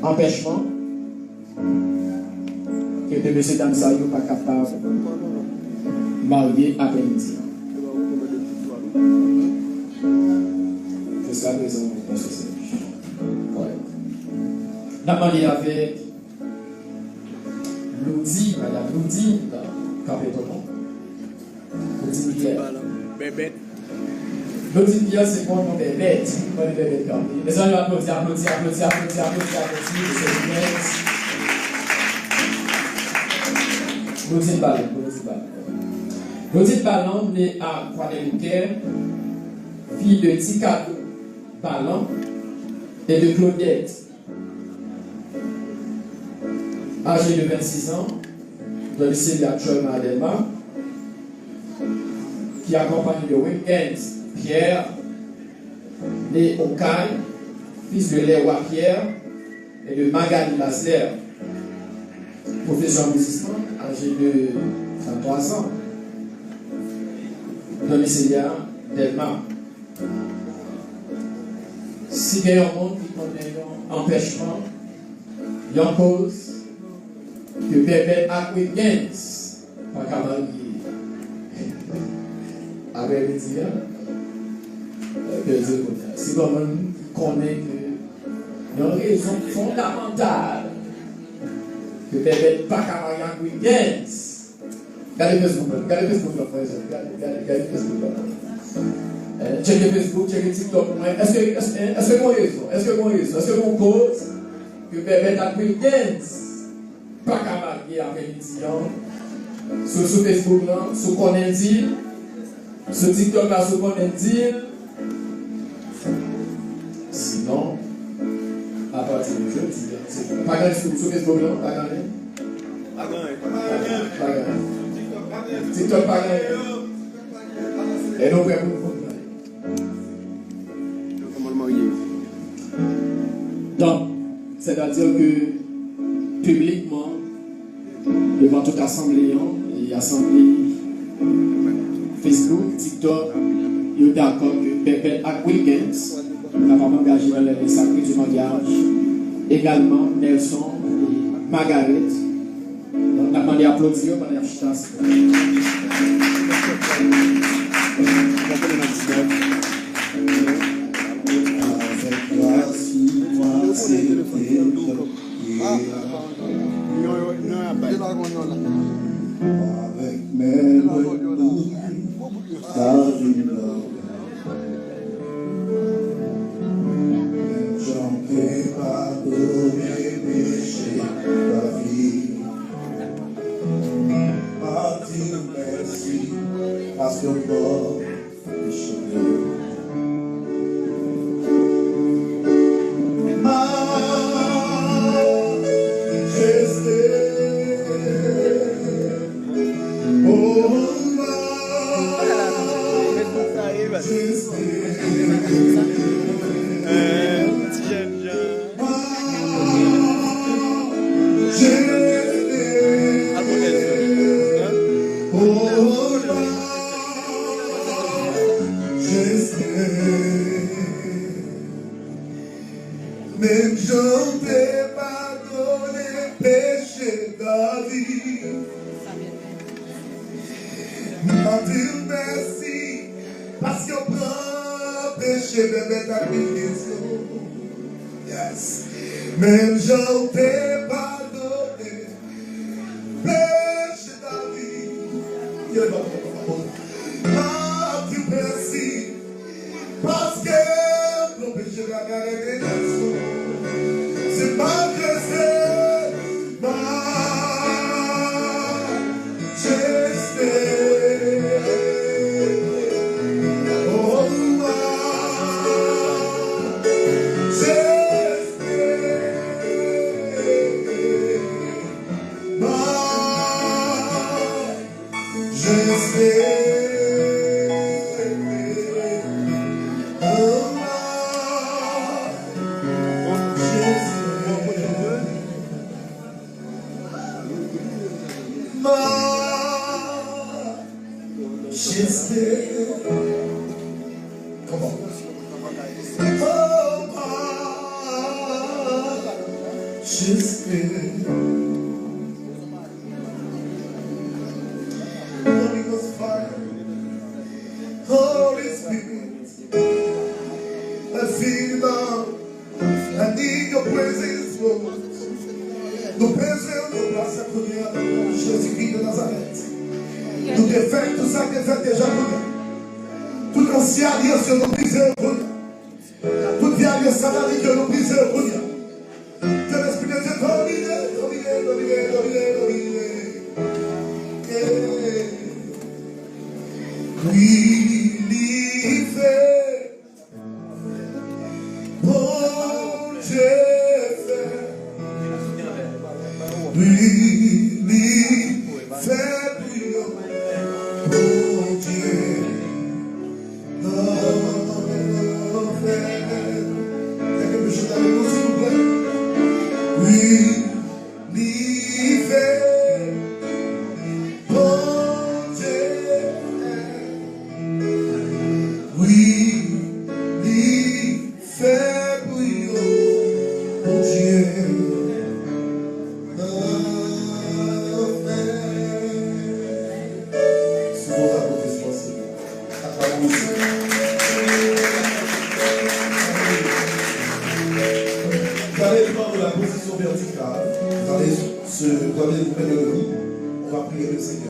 empêchement que de M. Damsa n'est pas capable de marier après-midi. Jusqu'à présent, on pense que c'est correct. La demandé avec Loudi, Madame Loudi, Capétonon. Loudi Pierre. Bébé. Loudi Pierre, c'est quoi mon bébé? Les gens applaudissent, applaudissent. Loudi Ballon. Loudi Ballon née à Guadeloupe, fille de Ticado Ballon et de Claudette. Âgée de 26 ans, dans le lycée actuellement à Delma, qui accompagne de Weekends Pierre, né au Caille, fils de Léwa Pierre et de Magali Lasler, professeur musicien, âgé de 33 ans, dans le lycée Delma. Si il y a un monde qui connaît un empêchement, il y a une cause que bébé a week-ends, pas qu'à marier. Avec les dire, si on connaît que une raison fondamentale que bébé pas qu'à marier en week-ends. Regardez Facebook, regardez Facebook. Checkez Facebook, checkez TikTok. Est-ce que mon raison? Est-ce que mon cause que bébé a week-ends? Pas qu'à marier avec les étudiants. Sur Facebook, sur Connendi, sur TikTok, sur Connendi. Sinon, à partir de jeudi, pas gagné sur Facebook, pas gagné. Pas gagné. TikTok, pas gagné. Et nous, prêts pour nous. Donc, c'est-à-dire que publiquement, devant toute assemblée et assemblée Facebook, TikTok, il est d'accord que Bébé à Weekends, nous avons engagé dans les sacrés du mariage, également Nelson et Margaret. Donc, nous avons demandé à applaudir pendant la chance. Avec mes j'en peux pardonner péché ta vie. À dire merci parce que Dieu péché. Même je t'ai pardonné péché David. M'a dit merci parce que prend péché bébé ta question. Yes. Même je t'ai pardonné péché David. M'a dit merci parce que le péché va garder c'est ma grâce, ma majesté. Oh, ma majesté. Ma majesté. Oh, ma J'espère. Holy Ghost fire, Holy Spirit, I feel love. I need your presence, Lord. Nous présentons nos places à première de Jésus-Christ de Nazareth. Nous défaisons tout ça qui est fait déjà pour nous. Toute ancienne alliance nous brisons pour nous. Toute vieille alliance satanique nous brisons pour nous. Que l'Esprit de Dieu domine. Oui, l'hiver, bon Dieu fait. Oui, l'hiver, bon Dieu, quelque chose avec nous, s'il vous plaît. Oui, l'hiver, bon Dieu. Oui, l'hiver brillant, mon Dieu, c'est vos applaudissements, vous allez prendre la position verticale, vous allez vous mettre debout, on va prier le Seigneur.